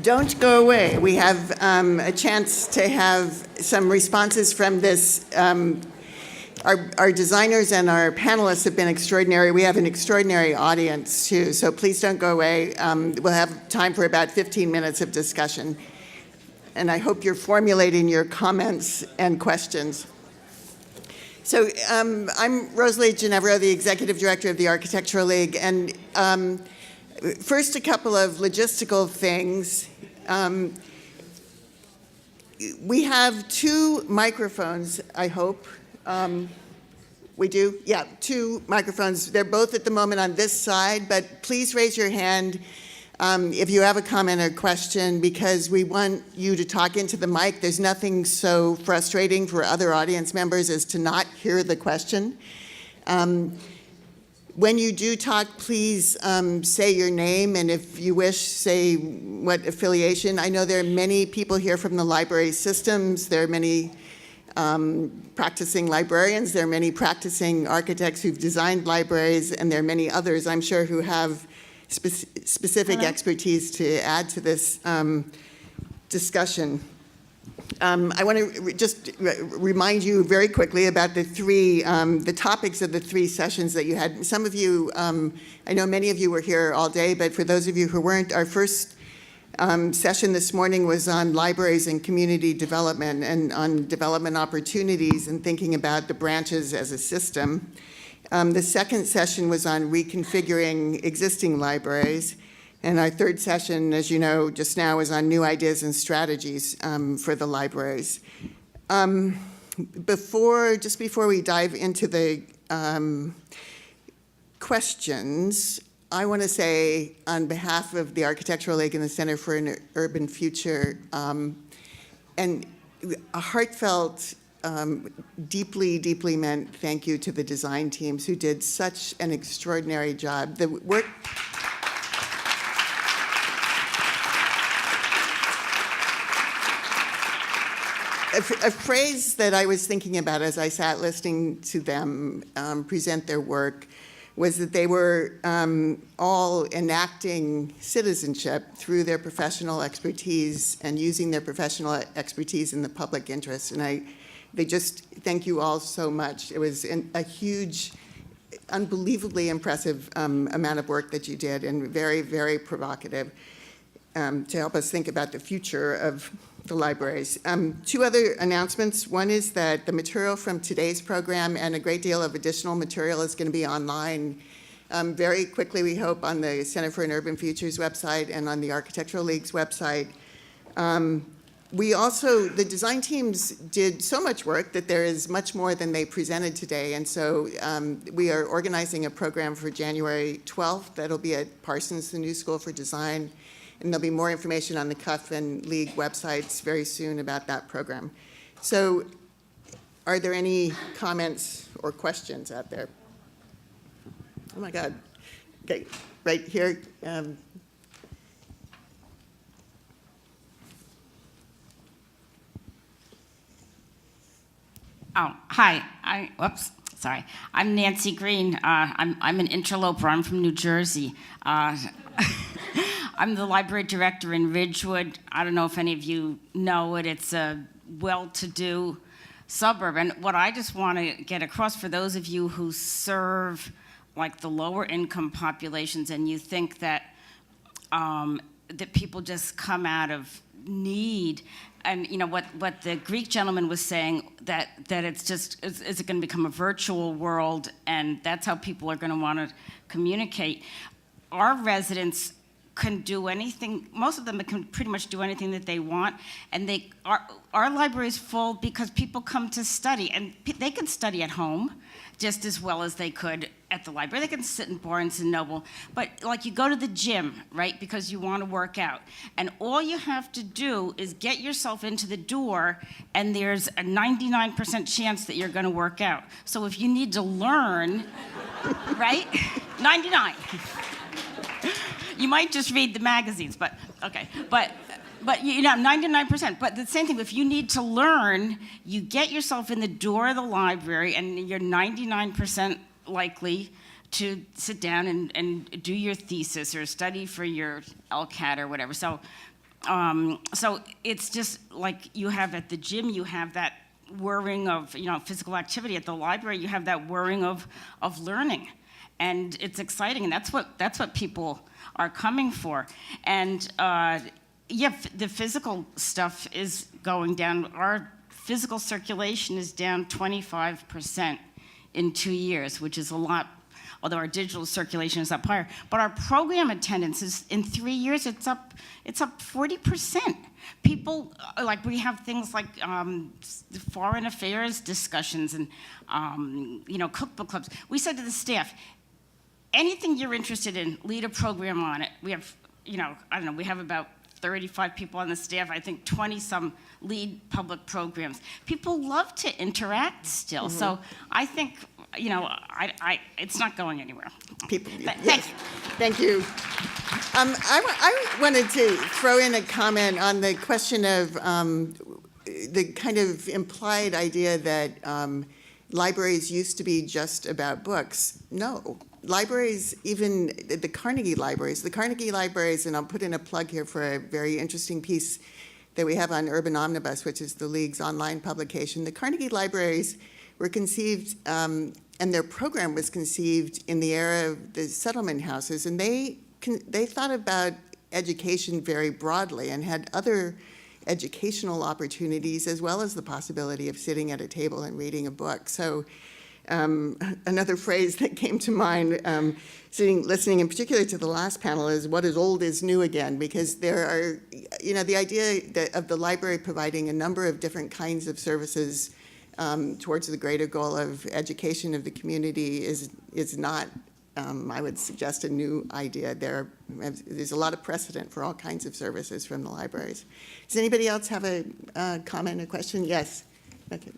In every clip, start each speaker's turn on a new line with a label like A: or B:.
A: Don't go away. We have a chance to have some responses from this. Our designers and our panelists have been extraordinary. We have an extraordinary audience, too, so please don't go away. We'll have time for about 15 minutes of discussion. And I hope you're formulating your comments and questions. So I'm Rosalie Ginevra, the Executive Director of the Architectural League. And first, a couple of logistical things. We have two microphones, I hope. We do? Yeah, two microphones. They're both at the moment on this side, but please raise your hand if you have a comment or question, because we want you to talk into the mic. There's nothing so frustrating for other audience members as to not hear the question. When you do talk, please say your name, and if you wish, say what affiliation. I know there are many people here from the library systems. There are many practicing librarians. There are many practicing architects who've designed libraries, and there are many others, I'm sure, who have specific expertise to add to this discussion. I want to just remind you very quickly about the topics of the three sessions that you had. Some of you, I know many of you were here all day, but for those of you who weren't, our first session this morning was on libraries and community development and on development opportunities and thinking about the branches as a system. The second session was on reconfiguring existing libraries. And our third session, as you know, just now is on new ideas and strategies for the libraries. Just before we dive into the questions, I want to say on behalf of the Architectural League and the Center for an Urban Future, and a heartfelt, deeply, deeply meant thank you to the design teams who did such an extraordinary job. The work. A phrase that I was thinking about as I sat listening to them present their work was that they were all enacting citizenship through their professional expertise and using their professional expertise in the public interest. And they just thank you all so much. It was a huge, unbelievably impressive amount of work that you did, and very, very provocative to help us think about the future of the libraries. Two other announcements. One is that the material from today's program and a great deal of additional material is going to be online very quickly, we hope, on the Center for an Urban Futures website and on the Architectural League's website. The design teams did so much work that there is much more than they presented today, and so we are organizing a program for January 12th that'll be at Parsons, the New School for Design. And there'll be more information on the CUF and League websites very soon about that program. So are there any comments or questions out there? Oh my God. Okay, right here.
B: Hi. Whoops. Sorry. I'm Nancy Green. I'm an interloper. I'm from New Jersey. I'm the library director in Ridgewood. I don't know if any of you know it. It's a well-to-do suburb. And what I just want to get across for those of you who serve like the lower income populations and you think that that people just come out of need, and you know what the Greek gentleman was saying, that it's just, is it going to become a virtual world, and that's how people are going to want to communicate. Our residents can do anything. Most of them can pretty much do anything that they want, and our library is full because people come to study, and they can study at home just as well as they could at the library. They can sit in Barnes and Noble, but like you go to the gym, right, because you want to work out, and all you have to do is get yourself into the door, and there's a 99% chance that you're going to work out. So if you need to learn, right, 99. You might just read the magazines, but okay. But you know, 99%. But the same thing, if you need to learn, you get yourself in the door of the library, and you're 99% likely to sit down and do your thesis or study for your LCAT or whatever. So So it's just like you have at the gym, you have that whirring of, physical activity. At the library, you have that whirring of learning. And it's exciting, and that's what people are coming for. And the physical stuff is going down. Our physical circulation is down 25% in 2 years, which is a lot, although our digital circulation is up higher. But our program attendance is, in 3 years, it's up 40%. People, like, we have things like foreign affairs discussions and, cookbook clubs. We said to the staff, anything you're interested in, lead a program on it. We have, we have about 35 people on the staff, I think 20-some lead public programs. People love to interact still, so I think, it's not going anywhere.
A: People,
B: Thank you.
A: Thank you. I wanted to throw in a comment on the question of the kind of implied idea that libraries used to be just about books. No. Libraries, even the Carnegie Libraries, and I'll put in a plug here for a very interesting piece that we have on Urban Omnibus, which is the League's online publication. The Carnegie Libraries were conceived, and their program was conceived in the era of the settlement houses, and they thought about education very broadly and had other educational opportunities as well as the possibility of sitting at a table and reading a book. So another phrase that came to mind, listening in particular to the last panel, is what is old is new again, because there are, the idea of the library providing a number of different kinds of services towards the greater goal of education of the community is not, I would suggest, a new idea. There's a lot of precedent for all kinds of services from the libraries. Does anybody else have a comment or question? Yes. Okay.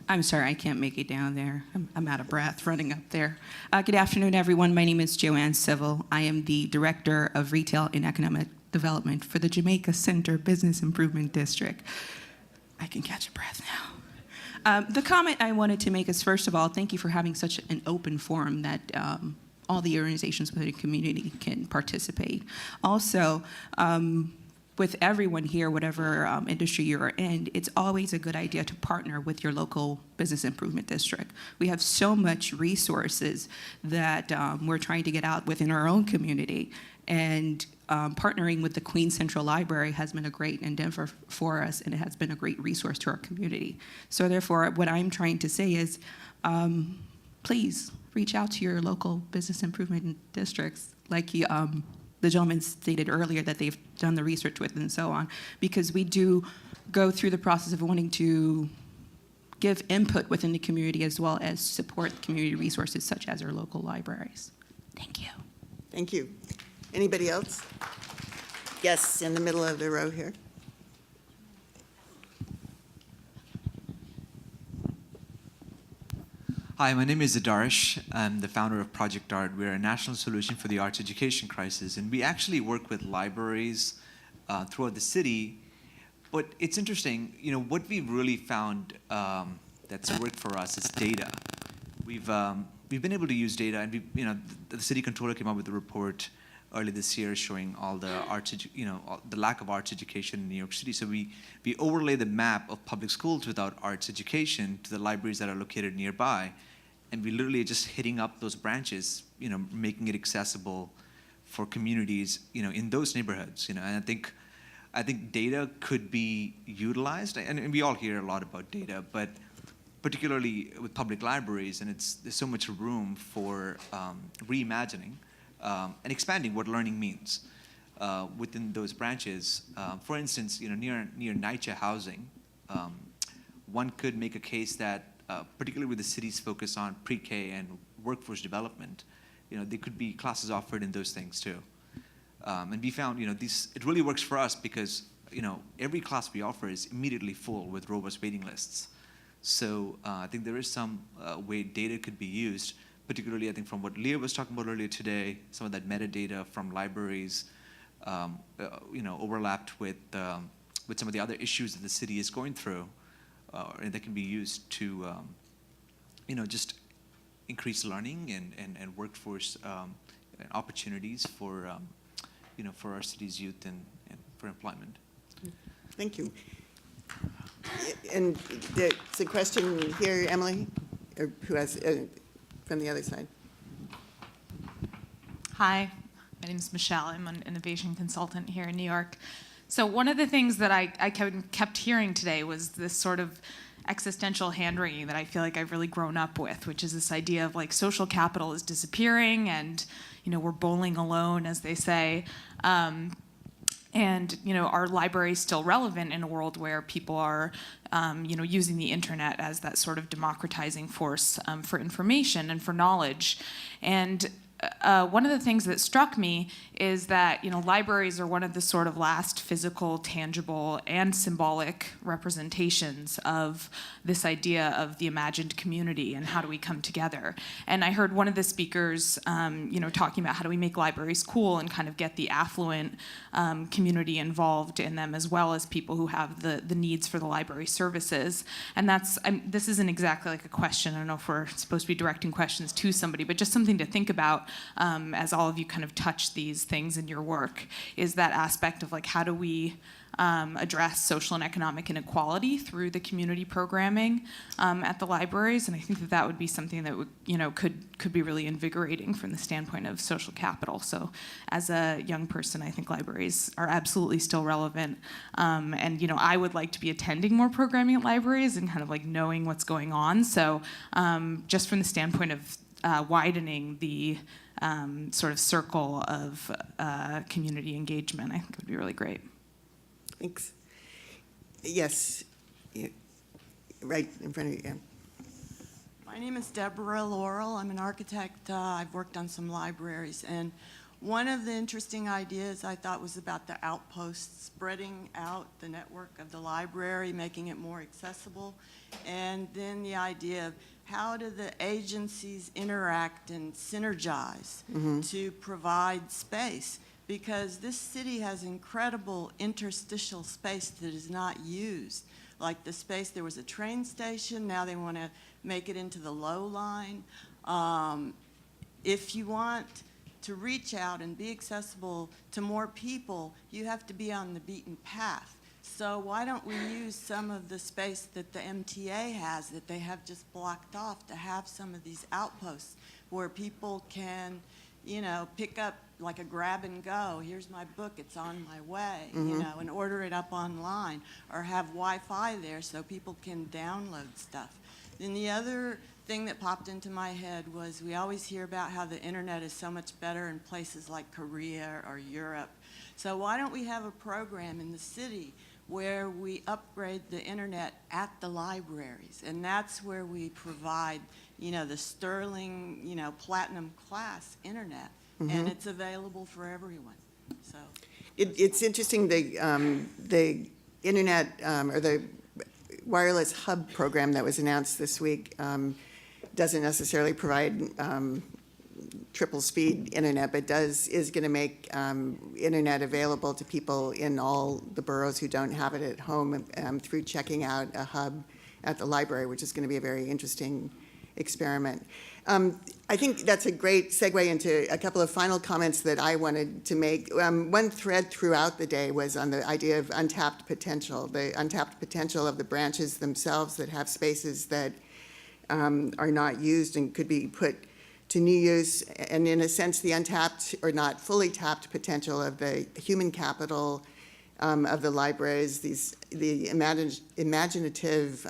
C: I'm sorry, I can't make it down there. I'm out of breath running up there. Good afternoon, everyone. My name is Joanne Civil. I am the Director of Retail and Economic Development for the Jamaica Center Business Improvement District. I can catch a breath now. The comment I wanted to make is, first of all, thank you for having such an open forum that all the organizations within the community can participate. Also, with everyone here, whatever industry you're in, it's always a good idea to partner with your local business improvement district. We have so much resources that we're trying to get out within our own community. And partnering with the Queens Central Library has been a great endeavor for us, and it has been a great resource to our community. So therefore, what I'm trying to say is, please reach out to your local business improvement districts, like the gentleman stated earlier that they've done the research with and so on, because we do go through the process of wanting to give input within the community as well as support community resources such as our local libraries. Thank you.
A: Thank you. Anybody else? Yes, in the middle of the row here.
D: Hi, my name is Adarish. I'm the founder of Project Art. We're a national solution for the arts education crisis, and we actually work with libraries throughout the city. But it's interesting, what we've really found that's worked for us is data. We've been able to use data, and the city controller came up with a report early this year showing all the the lack of arts education in New York City. So we overlay the map of public schools without arts education to the libraries that are located nearby, and we literally are just hitting up those branches, making it accessible for communities, in those neighborhoods, and I think data could be utilized, and we all hear a lot about data, but particularly with public libraries, and there's so much room for reimagining and expanding what learning means within those branches. For instance, near NYCHA housing, one could make a case that, particularly with the city's focus on pre-K and workforce development, there could be classes offered in those things too. And we found, it really works for us because, every class we offer is immediately full with robust waiting lists. So I think there is some way data could be used, particularly I think from what Leah was talking about earlier today, some of that metadata from libraries, overlapped with some of the other issues that the city is going through, and that can be used to, just increase learning and workforce opportunities for for our city's youth and for employment.
A: Thank you. And there's a question here, Emily, or who has, from the other side.
E: Hi, my name is Michelle. I'm an innovation consultant here in New York. So one of the things that I kept hearing today was this sort of existential hand-wringing that I feel like I've really grown up with, which is this idea of like social capital is disappearing and, we're bowling alone, as they say. And our library is still relevant in a world where people are, using the internet as that sort of democratizing force for information and for knowledge. And one of the things that struck me is that libraries are one of the sort of last physical, tangible, and symbolic representations of this idea of the imagined community and how do we come together. And I heard one of the speakers, talking about how do we make libraries cool and kind of get the affluent community involved in them, as well as people who have the needs for the library services. And this isn't exactly like a question. I don't know if we're supposed to be directing questions to somebody, but just something to think about. As all of you kind of touch these things in your work, is that aspect of like how do we address social and economic inequality through the community programming at the libraries, and I think that would be something that would could be really invigorating from the standpoint of social capital. So, as a young person, I think libraries are absolutely still relevant, and I would like to be attending more programming at libraries and kind of like knowing what's going on. So, just from the standpoint of widening the sort of circle of community engagement, I think it would be really great.
A: Thanks. Yes, right in front of you. Yeah.
F: My name is Deborah Laurel. I'm an architect. I've worked on some libraries, and one of the interesting ideas I thought was about the outposts, spreading out the network of the library, making it more accessible, and then the idea of how do the agencies interact and synergize to provide space? Because this city has incredible interstitial space that is not used. Like the space, there was a train station, now they want to make it into the low line. If you want to reach out and be accessible to more people, you have to be on the beaten path. So why don't we use some of the space that the MTA has that they have just blocked off to have some of these outposts where people can, pick up like a grab and go. Here's my book, it's on my way, and order it up online, or have Wi-Fi there so people can download stuff. Then the other thing that popped into my head was we always hear about how the internet is so much better in places like Korea or Europe. So why don't we have a program in the city where we upgrade the internet at the libraries? And that's where we provide, the sterling, platinum class internet, and it's available for everyone. So
A: It's interesting, the internet or the wireless hub program that was announced this week doesn't necessarily provide triple speed internet, but is going to make internet available to people in all the boroughs who don't have it at home through checking out a hub at the library, which is going to be a very interesting experiment. I think that's a great segue into a couple of final comments that I wanted to make. One thread throughout the day was on the idea of untapped potential, the untapped potential of the branches themselves that have spaces that are not used and could be put to new use, and in a sense the untapped or not fully tapped potential of the human capital of the libraries, the imaginative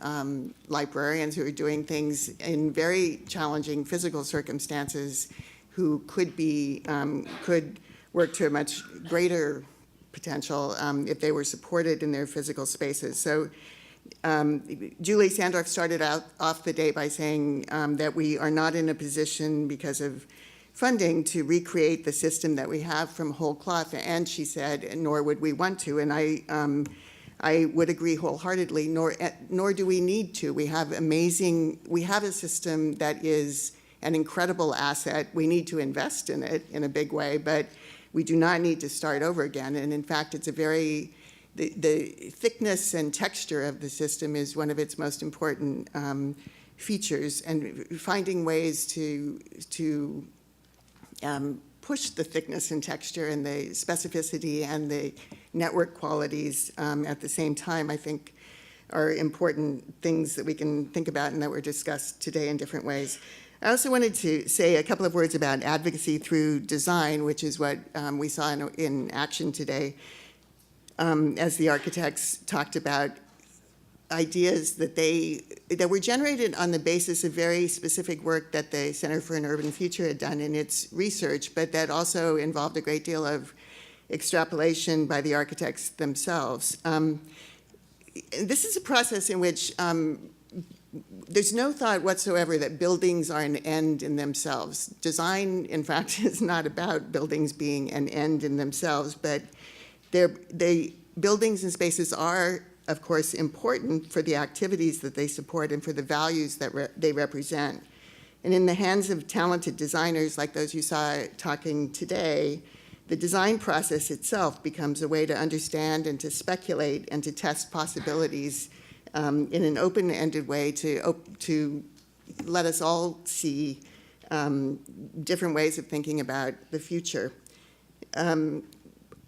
A: librarians who are doing things in very challenging physical circumstances, who could work to a much greater potential if they were supported in their physical spaces. So Julie Sandorf started off the day by saying that we are not in a position because of funding to recreate the system that we have from whole cloth, and she said, nor would we want to, and I would agree wholeheartedly, nor do we need to. We have a system that is an incredible asset. We need to invest in it in a big way, but we do not need to start over again, and in fact, it's the thickness and texture of the system is one of its most important features, and finding ways to push the thickness and texture and the specificity and the network qualities at the same time, I think are important things that we can think about and that were discussed today in different ways. I also wanted to say a couple of words about advocacy through design, which is what we saw in action today, as the architects talked about ideas that were generated on the basis of very specific work that the Center for an Urban Future had done in its research, but that also involved a great deal of extrapolation by the architects themselves. This is a process in which there's no thought whatsoever that buildings are an end in themselves. Design, in fact, is not about buildings being an end in themselves, but buildings and spaces are, of course, important for the activities that they support and for the values that they represent. And in the hands of talented designers like those you saw talking today, the design process itself becomes a way to understand and to speculate and to test possibilities in an open-ended way to let us all see different ways of thinking about the future.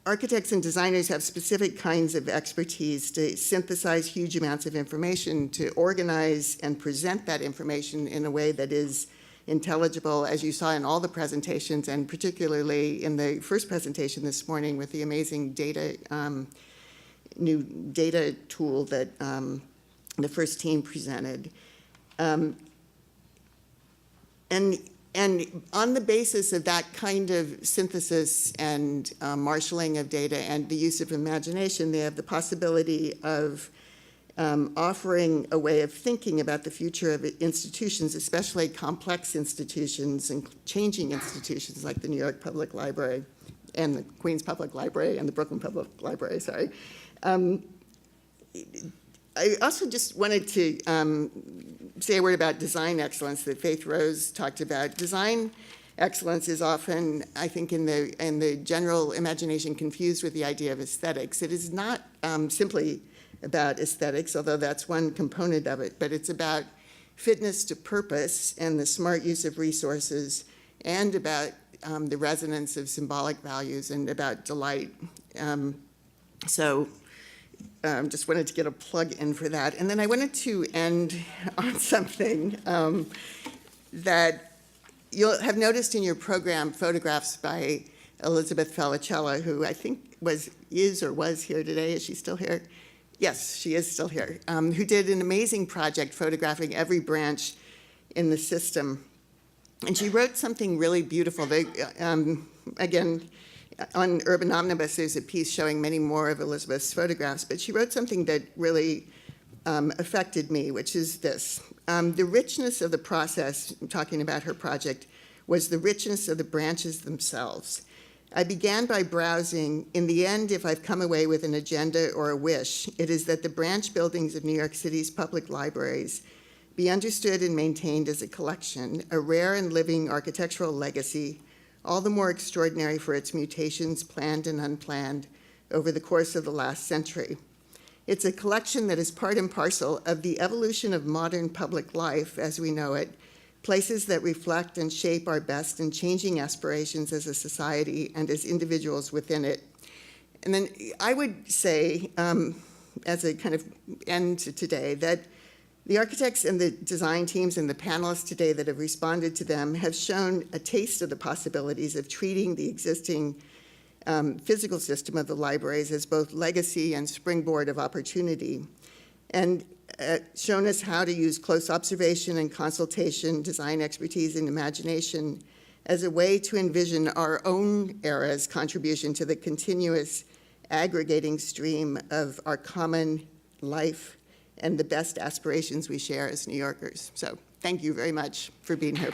A: Architects and designers have specific kinds of expertise to synthesize huge amounts of information, to organize and present that information in a way that is intelligible, as you saw in all the presentations, and particularly in the first presentation this morning with the amazing data, new data tool that the first team presented. And on the basis of that kind of synthesis and marshaling of data and the use of imagination, they have the possibility of offering a way of thinking about the future of institutions, especially complex institutions and changing institutions like the New York Public Library and the Queens Public Library and the Brooklyn Public Library, sorry. I also just wanted to say a word about design excellence that Faith Rose talked about. Design excellence is often, I think, in the general imagination confused with the idea of aesthetics. It is not simply about aesthetics, although that's one component of it, but it's about fitness to purpose and the smart use of resources and about the resonance of symbolic values and about delight. Just wanted to get a plug in for that. And then I wanted to end on something that you'll have noticed in your program, photographs by Elizabeth Felicella, who I think is or was here today. Is she still here? Yes, she is still here, who did an amazing project photographing every branch in the system. And she wrote something really beautiful. Again, on Urban Omnibus, there's a piece showing many more of Elizabeth's photographs, but she wrote something that really affected me, which is this. The richness of the process, talking about her project, was the richness of the branches themselves. I began by browsing. In the end, if I've come away with an agenda or a wish, it is that the branch buildings of New York City's public libraries be understood and maintained as a collection, a rare and living architectural legacy, all the more extraordinary for its mutations, planned and unplanned, over the course of the last century. It's a collection that is part and parcel of the evolution of modern public life as we know it, places that reflect and shape our best and changing aspirations as a society and as individuals within it. And then I would say, as a kind of end to today, that the architects and the design teams and the panelists today that have responded to them have shown a taste of the possibilities of treating the existing physical system of the libraries as both legacy and springboard of opportunity, and shown us how to use close observation and consultation, design expertise, and imagination as a way to envision our own era's contribution to the continuous aggregating stream of our common life and the best aspirations we share as New Yorkers. So thank you very much for being here.